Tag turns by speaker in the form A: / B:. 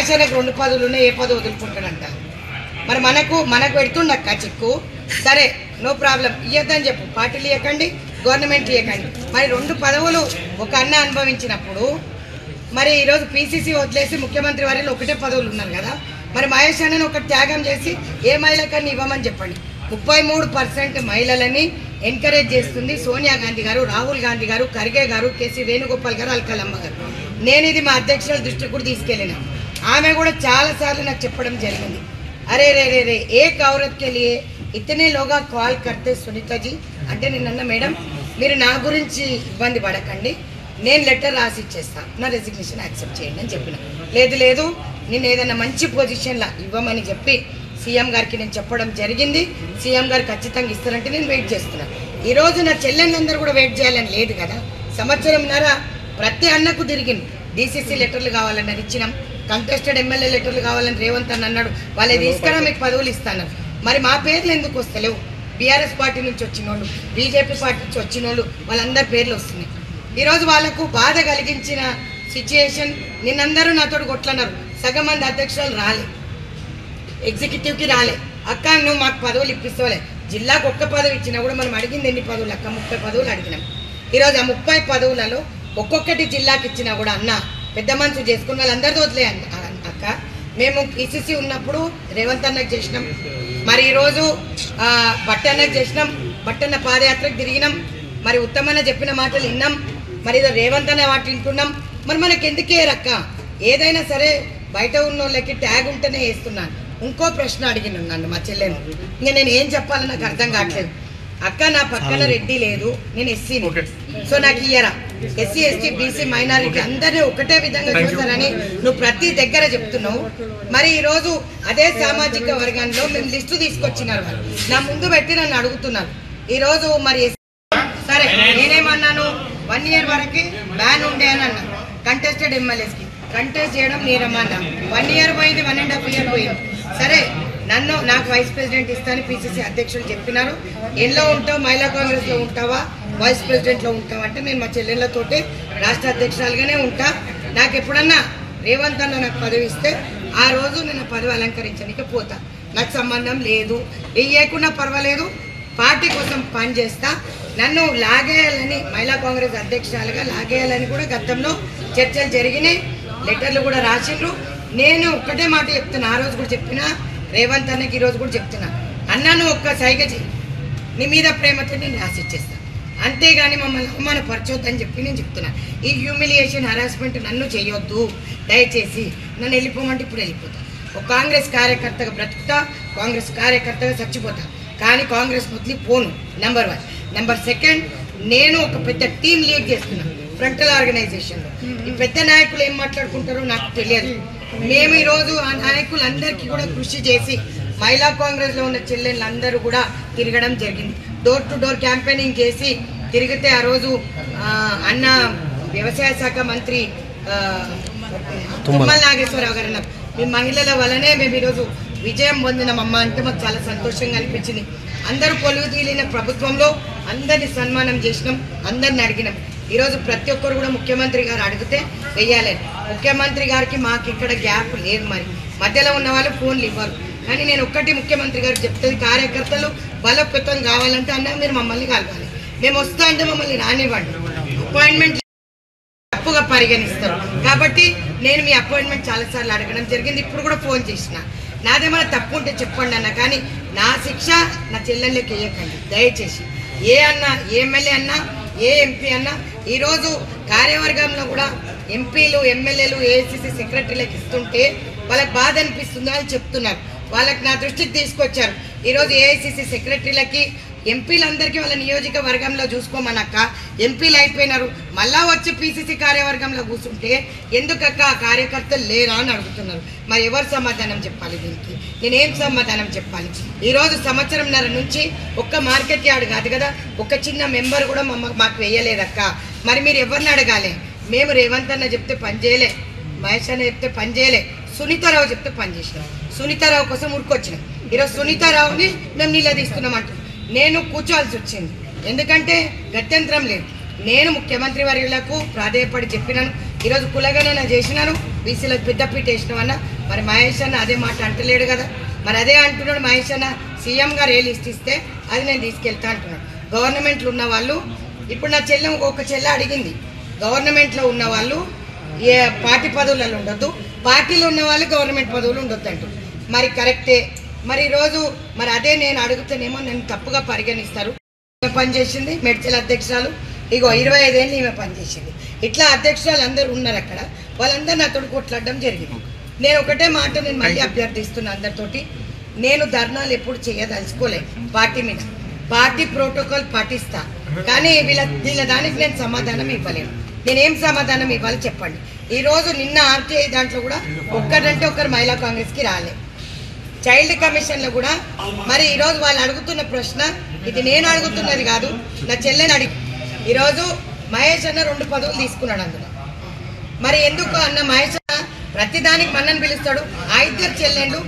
A: మహేశ్వరకు 2 పదవులు ఉన్నాయి, ఏ పదవి వదులుకుంటాడంట. మరి మనకు పెడుతుండక్క చిక్కు. సరే నో ప్రాబ్లం, ఇవ్వద్దని చెప్పు. పార్టీలు ఇవ్వకండి, గవర్నమెంట్ ఇవ్వకండి. మరి 2 పదవులు ఒక అన్న అనుభవించినప్పుడు మరి ఈరోజు పీసీసీ వదిలేసి ముఖ్యమంత్రి వారిలో ఒకటే పదవులు ఉన్నారు కదా. మరి మహేష్ అన్నని ఒక త్యాగం చేసి ఏ మహిళకన్నా ఇవ్వమని చెప్పండి. 33% మహిళలని ఎంకరేజ్ చేస్తుంది సోనియా గాంధీ గారు, రాహుల్ గాంధీ గారు, ఖర్గే గారు, కేసీ వేణుగోపాల్ గారు, అల్కలమ్మ గారు. నేను ఇది మా అధ్యక్షుల దృష్టికి కూడా తీసుకెళ్ళిన. ఆమె కూడా చాలాసార్లు నాకు చెప్పడం జరిగింది, అరే రే రే రే एक औरत के लिए इतने लोग కాల్ करते సునీత జీ అంటే నిన్న మేడం మీరు నా గురించి ఇబ్బంది పడకండి, నేను లెటర్ రాసి ఇచ్చేస్తాను, నా రెసిగ్నేషన్ యాక్సెప్ట్ చేయండి అని చెప్పిన. లేదు నేను ఏదైనా మంచి పొజిషన్లో ఇవ్వమని చెప్పి సీఎం గారికి నేను చెప్పడం జరిగింది. సీఎం గారు ఖచ్చితంగా ఇస్తారంటే నేను వెయిట్ చేస్తున్నాను. ఈరోజు నా చెల్లెళ్ళందరూ కూడా వెయిట్ చేయాలని లేదు కదా. సంవత్సరంన్నర ప్రతి అన్నకు తిరిగింది. డీసీసీ లెటర్లు కావాలన్నారు, ఇచ్చినాం. కంటెస్టెడ్ ఎమ్మెల్యే లెటర్లు కావాలని రేవంత్ అని అన్నాడు, వాళ్ళే తీసుకురా మీకు పదవులు ఇస్తాను. మరి మా పేర్లు ఎందుకు వస్తలేవు? బీఆర్ఎస్ పార్టీ నుంచి వచ్చిన వాళ్ళు, బీజేపీ పార్టీ నుంచి వచ్చిన వాళ్ళు, వాళ్ళందరి పేర్లు వస్తున్నాయి. ఈరోజు వాళ్ళకు బాధ కలిగించిన సిచ్యుయేషన్. నిన్నందరూ నాతో కొట్లన్నారు, సగం మంది అధ్యక్షులు రాలే, ఎగ్జిక్యూటివ్కి రాలే. అక్క నువ్వు మాకు పదవులు ఇప్పిస్తోలే. జిల్లాకు 1 పదవి ఇచ్చినా కూడా మనం అడిగింది ఎన్ని పదవులు అక్క? 30 పదవులు అడిగినాం. ఈరోజు ఆ 30 పదవులలో ఒక్కొక్కటి జిల్లాకి ఇచ్చినా కూడా అన్న పెద్ద మనసు చేసుకున్న వాళ్ళందరితో వదిలే అక్క. మేము పీసీసీ ఉన్నప్పుడు రేవంత్ అన్నకు చేసినాం, మరి ఈరోజు బట్టన్నకు చేసినాం, బట్టన్న పాదయాత్రకు తిరిగినాం, మరి ఉత్తమన్న చెప్పిన మాటలు విన్నాం, మరి ఏదో రేవంత్ అన్న వాటి వింటున్నాం. మరి మనకి ఎందుకే రక్క? ఏదైనా సరే బయట ఉన్న వాళ్ళకి ట్యాగ్ ఉంటేనే వేస్తున్నాను. ఇంకో ప్రశ్న అడిగిన నన్ను మా చెల్లెను, ఇంకా నేను ఏం చెప్పాలో నాకు అర్థం కావట్లేదు. అక్క నా పక్కన రెడ్డి లేదు, నేను ఎస్సీని, సో నాకు ఇయ్యరా. ఎస్సీ ఎస్టీ బీసీ మైనారిటీ అందరినీ ఒకటే విధంగా చూస్తారని నువ్వు ప్రతి దగ్గర చెప్తున్నావు. మరి ఈరోజు అదే సామాజిక వర్గంలో మేము లిస్టు తీసుకొచ్చినారు, నా ముందు పెట్టి నన్ను అడుగుతున్నారు. ఈరోజు మరి సరే నేనేమన్నాను, 1 year వరకు బ్యాన్ ఉండే అని అన్నా. కంటెస్టెడ్ ఎమ్మెల్యేస్కి కంటెస్ట్ చేయడం నేరమన్నా. 1 year పోయింది, 1.5 year పోయింది. సరే నాకు వైస్ ప్రెసిడెంట్ ఇస్తాను పీసీసీ అధ్యక్షులు చెప్పినారు. ఎల్లో ఉంటావు, మహిళా కాంగ్రెస్లో ఉంటావా, వైస్ ప్రెసిడెంట్లో ఉంటావా అంటే నేను మా చెల్లెళ్ళతోటి రాష్ట్ర అధ్యక్షురాలుగానే ఉంటా. నాకు ఎప్పుడన్నా రేవంత్ అన్న నాకు పదవి ఇస్తే ఆ రోజు నేను పదవి అలంకరించడానికి పోతా, నాకు సంబంధం లేదు. ఇయ్యకున్నా పర్వాలేదు, పార్టీ కోసం పనిచేస్తా. నన్ను లాగేయాలని, మహిళా కాంగ్రెస్ అధ్యక్షురాలుగా లాగేయాలని కూడా గతంలో చర్చలు జరిగినాయి, లెటర్లు కూడా రాసిండ్రు. నేను ఒక్కటే మాట చెప్తున్నా, ఆ రోజు కూడా చెప్పినా, రేవంత్ అన్నకి ఈరోజు కూడా చెప్తున్నా, అన్నను ఒక్క సైగ చేయి, నీ మీద ప్రేమతో నేను రాసిచ్చేస్తాను, అంతేగాని మమ్మల్ని అవమానపరచొద్దని చెప్పి నేను చెప్తున్నా. ఈ హ్యూమిలియేషన్ హరాస్మెంట్ నన్ను చేయొద్దు దయచేసి. నన్ను వెళ్ళిపోమంటే ఇప్పుడు వెళ్ళిపోతా. ఒక కాంగ్రెస్ కార్యకర్తగా బ్రతుకుతా, కాంగ్రెస్ కార్యకర్తగా చచ్చిపోతా, కానీ కాంగ్రెస్ వదిలి పోను. నెంబర్ 1. నెంబర్ 2, నేను ఒక పెద్ద టీం లీడ్ చేస్తున్నాను ఫ్రంటల్ ఆర్గనైజేషన్లో. ఈ పెద్ద నాయకులు ఏం మాట్లాడుకుంటారో నాకు తెలియదు. మేము ఈరోజు ఆ నాయకులందరికీ కూడా కృషి చేసి మహిళా కాంగ్రెస్లో ఉన్న చెల్లెళ్ళందరూ కూడా తిరగడం జరిగింది. డోర్ టు డోర్ క్యాంపెయినింగ్ చేసి తిరిగితే ఆ రోజు అన్న వ్యవసాయ శాఖ మంత్రి తుమ్మల నాగేశ్వరరావు గారు అన్నారు, మీ మహిళల వల్లనే మేము ఈరోజు విజయం పొందినామమ్మ అంటే మాకు చాలా సంతోషంగా అనిపించింది. అందరూ కొలువు తీలిన ప్రభుత్వంలో అందరినీ సన్మానం చేసినాం, అందరిని అడిగినాం. ఈరోజు ప్రతి ఒక్కరు కూడా ముఖ్యమంత్రి గారు అడిగితే వెయ్యాలి. ముఖ్యమంత్రి గారికి మాకు ఇక్కడ గ్యాప్ లేదు, మరి మధ్యలో ఉన్న వాళ్ళు ఫోన్లు ఇవ్వరు. కానీ నేను ఒక్కటి ముఖ్యమంత్రి గారికి చెప్తుంది, కార్యకర్తలు బలోపేతం కావాలంటే అన్న మీరు మమ్మల్ని కలవాలి, మేము వస్తా అంటే మమ్మల్ని రానివ్వండి. అపాయింట్మెంట్ తప్పుగా పరిగణిస్తారు కాబట్టి నేను మీ అపాయింట్మెంట్ చాలాసార్లు అడగడం జరిగింది. ఇప్పుడు కూడా ఫోన్ చేసిన, నాదేమైనా తప్పు ఉంటే చెప్పండి అన్న, కానీ నా శిక్ష నా చెల్లెళ్ళకి వేయకండి దయచేసి. ఏ అన్న, ఏ ఎమ్మెల్యే అన్నా, ఏ ఎంపీ అన్నా ఈరోజు కార్యవర్గంలో కూడా ఎంపీలు ఎమ్మెల్యేలు ఏఐసిసి సెక్రటరీలకు ఇస్తుంటే వాళ్ళకి బాధ అనిపిస్తుందో అని చెప్తున్నారు. వాళ్ళకి నా దృష్టికి తీసుకొచ్చారు. ఈరోజు ఏఐసిసి సెక్రటరీలకి ఎంపీలందరికీ వాళ్ళ నియోజకవర్గంలో చూసుకోమనక్క, ఎంపీలు అయిపోయినారు, మళ్ళా వచ్చి పీసీసీ కార్యవర్గంలో కూర్చుంటే ఎందుకక్క కార్యకర్తలు లేరా అని అడుగుతున్నారు. మరి ఎవరు సమాధానం చెప్పాలి దీనికి? నేనేం సమాధానం చెప్పాలి? ఈరోజు సంవత్సరంన్నర నుంచి ఒక్క మార్కెట్ యార్డ్ కాదు కదా, ఒక చిన్న మెంబర్ కూడా మాకు వేయలేదక్క. మరి మీరు ఎవరిని అడగాలి? మేము రేవంత్ అన్న చెప్తే పని చేయలే, మహేష్ అన్న చెప్తే పని చేయలే, సునీతారావు చెప్తే పని చేసినాం. సునీతారావు కోసం ఉరికొచ్చినాం. ఈరోజు సునీతారావుని మేము నిలదీస్తున్నాం అంటున్నాం. నేను కూర్చోవాల్సి వచ్చింది, ఎందుకంటే గత్యంతరం లేదు. నేను ముఖ్యమంత్రి వర్యులకు ప్రాధేయపడి చెప్పినాను, ఈరోజు కులగణన చేసినాను, బీసీలకు పెద్దపీట వేసినామన్నా. మరి మహేష్ అన్న అదే మాట అంటలేడు కదా. మరి అదే అంటున్నాడు మహేష్ అన్న, సీఎం గారు ఏ లిస్ట్ ఇస్తే అది నేను తీసుకెళ్తా అంటున్నాడు. గవర్నమెంట్లో ఉన్న వాళ్ళు, ఇప్పుడు నా చెల్లె ఒక చెల్లె అడిగింది, గవర్నమెంట్లో ఉన్న వాళ్ళు ఏ పార్టీ పదవులలో ఉండొద్దు, పార్టీలో ఉన్న వాళ్ళు గవర్నమెంట్ పదవులు ఉండొద్దు అంటారు. మరి కరెక్టే. మరి ఈరోజు మరి అదే నేను అడుగుతానేమో నన్ను తప్పుగా పరిగణిస్తారు. పనిచేసింది మెడ్చల్ అధ్యక్షురాలు, ఇగో 25 ఏళ్ళు ఈమె పనిచేసింది. ఇట్లా అధ్యక్షురాలు అందరూ ఉన్నారు అక్కడ, వాళ్ళందరూ నాతో కొట్లాడడం జరిగింది. నేను ఒకటే మాట నేను మళ్ళీ అభ్యర్థిస్తున్నా అందరితోటి, నేను ధర్నాలు ఎప్పుడు చేయదలుచుకోలేదు పార్టీ మీద. పార్టీ ప్రోటోకాల్ పాటిస్తా, కానీ వీళ్ళ దానికి నేను సమాధానం ఇవ్వలేను. నేనేం సమాధానం ఇవ్వాలి చెప్పండి. ఈరోజు నిన్న ఆర్టీఐ దాంట్లో కూడా ఒక్కరంటే ఒకరు మహిళా కాంగ్రెస్కి రాలే. చైల్డ్ కమిషన్లో కూడా మరి ఈరోజు వాళ్ళు అడుగుతున్న ప్రశ్న ఇది నేను అడుగుతున్నది కాదు, నా చెల్లెని అడిగి. ఈరోజు మహేష్ అన్న 2 పదవులు తీసుకున్నాడు అందులో. మరి ఎందుకు అన్న మహేష్ అన్న ప్రతిదానికి మన్నని పిలుస్తాడు, ఆ 2 చెల్లెళ్ళు